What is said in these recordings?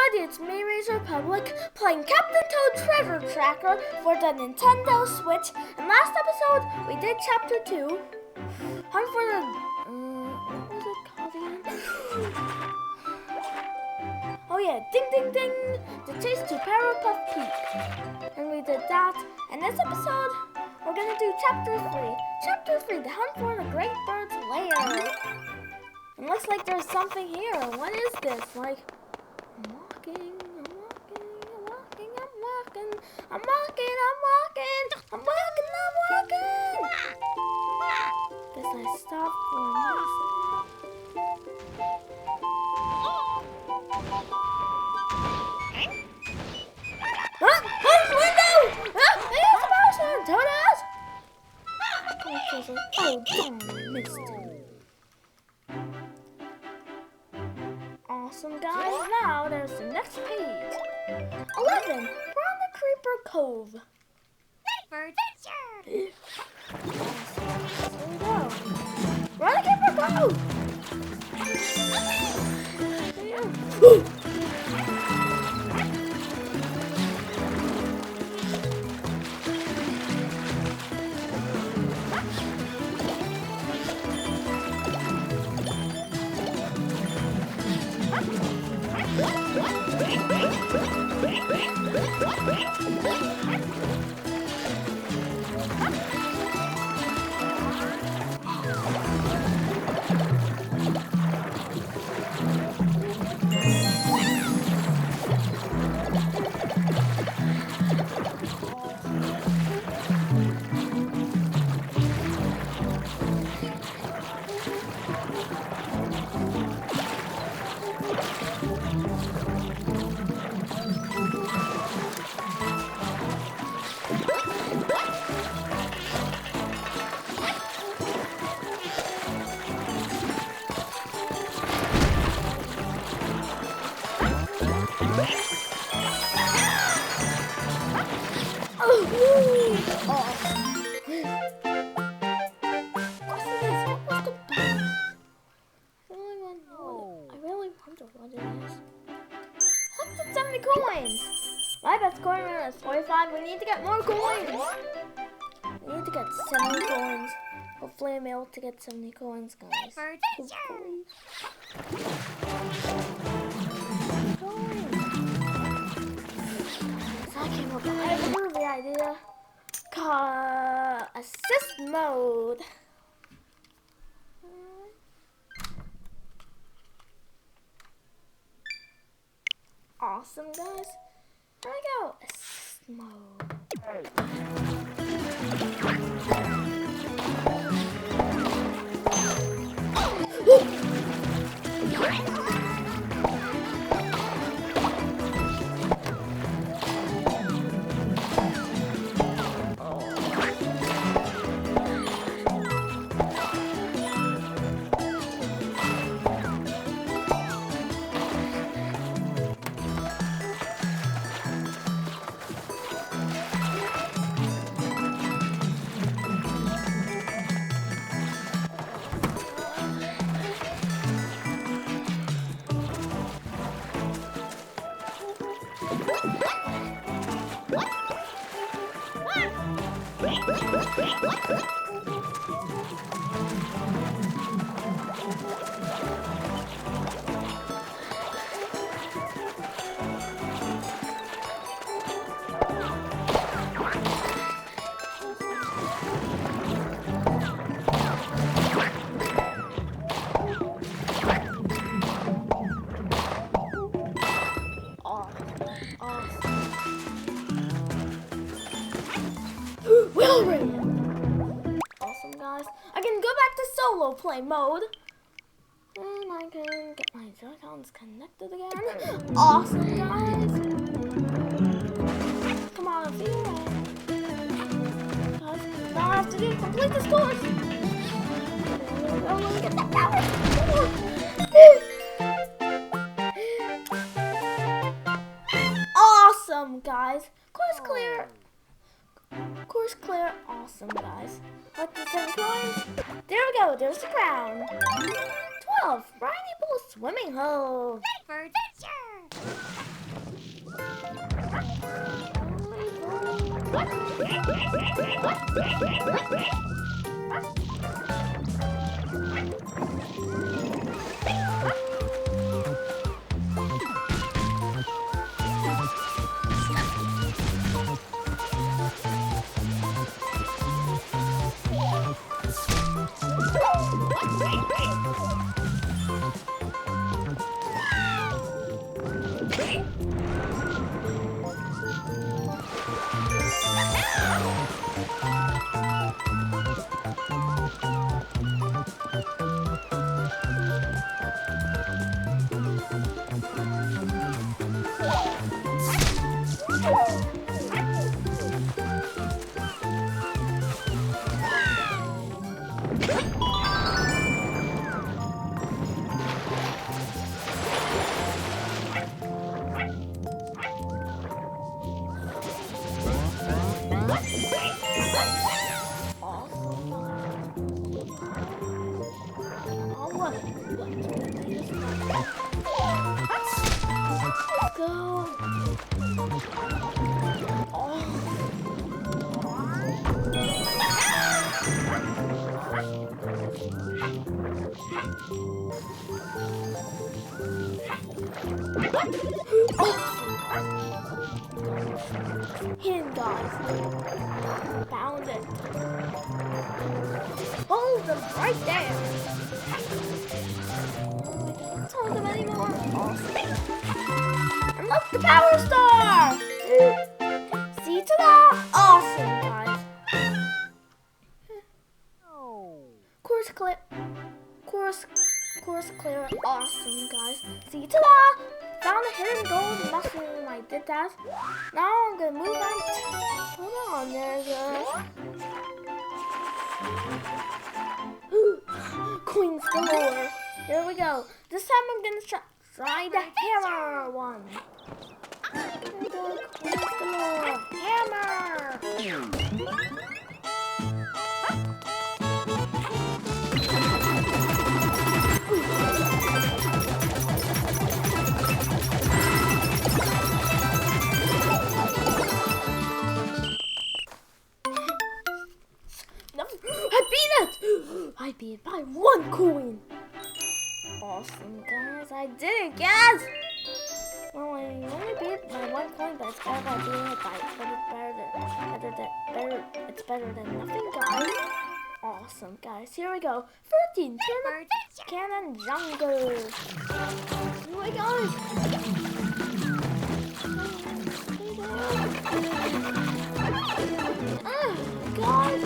everybody, it's me, Lair100, playing Captain Toad Treasure Tracker for the Nintendo Switch. And last episode, we did Chapter 2. Hunt for the... what was it called again? Oh yeah, Ding Ding Ding! The Chase to Powerpuff Peak. And we did that. And this episode, we're gonna do Chapter 3. Chapter 3, the Hunt for the Great Bird's Lair. It looks like there's something here. What is this? Like... I'm walking. Guess I stopped for a minute. Window! There's a person! Toad! Oh, darn, I missed him. Awesome, guys. Now there's the next page. 11. We're on the Creeper Cove. For adventure! Here we go. We're on the Creeper Cove! Coins! My best coin is 45. We need to get more coins. We need to get 70 coins. Hopefully I'm able to get 70 coins, guys. For adventure! So I came up with a movie idea called Assist Mode. Awesome, guys. Here we go. Assist mode. Awesome, guys. I can go back to solo play mode. And I can get my Joy-Cons connected again. Awesome, guys. Come on, feel right. Guys, now I have to complete this course. Oh, let me get that power. Awesome, guys. Course clear. Course clear. Awesome, guys. Like the 10 coins. There we go. There's the crown. 12. of Briny Pool Swimming Hole. Ready for adventure! Him, guys. Found it. Hold them right there. Let's hold them anymore. Awesome. And look, the power star. See, ta-da! Awesome, guys. Course clip. Course clear. Awesome, guys. See, ta-da! Found a hidden gold mushroom. I did that. Now I'm gonna move on. Hold on there, guys. Coins galore. Here we go. This time I'm gonna try the hammer one. Here we go. Coins galore. Hammer. I beat it by 1 coin. Awesome, guys. I did it, guys. Well, I only beat it by 1 coin, but it's better than beating it by, it's better than nothing, guys. Awesome, guys. Here we go. 13 turnip cannon jungle. Here we go. Guys.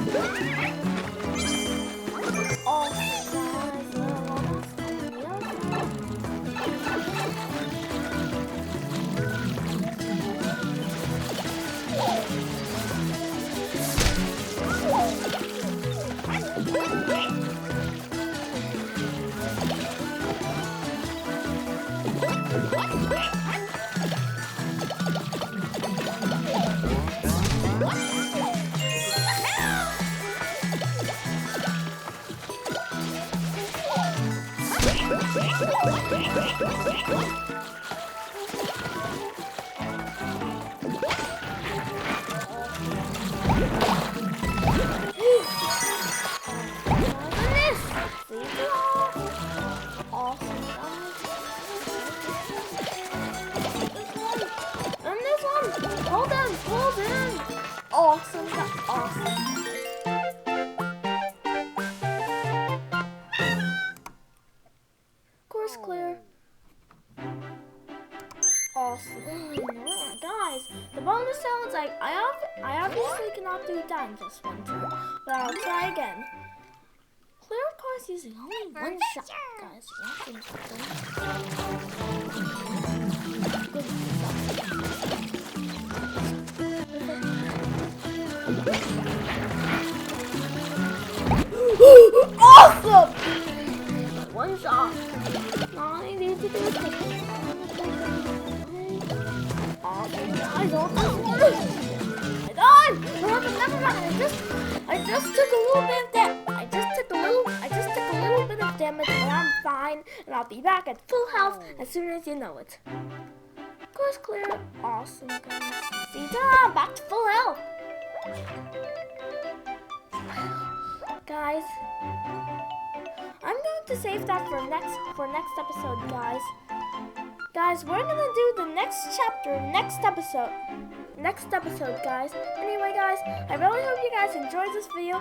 Awesome, that's awesome. Course clear. Awesome. Guys, the bonus sounds like I obviously cannot do that in just one turn, but I'll try again. Clear course using only 1 shot, guys. Awesome! 1 shot. All I need to do is take it. Awesome, guys. I died! Never mind. I just took a little bit of damage. I just took a little bit of damage, but I'm fine. mine, and I'll be back at full health as soon as you know it. Course clear. Awesome, guys. See, ta-da, back to full health. Guys, I'm going to save that for next episode, guys. Guys, we're gonna do the next chapter next episode. Guys. Anyway, guys, I really hope you guys enjoyed this video.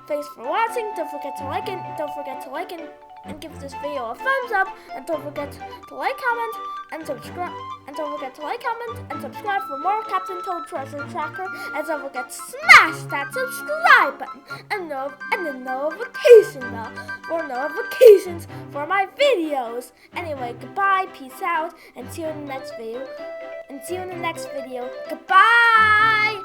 Thanks for watching. Don't forget to like it. And give this video a thumbs up. And don't forget to like, comment, and subscribe. And don't forget to like, comment, and subscribe for more Captain Toad Treasure Tracker. And don't forget to smash that subscribe button and the notification bell for notifications for my videos. Anyway, goodbye, peace out, and see you in the next video. Goodbye!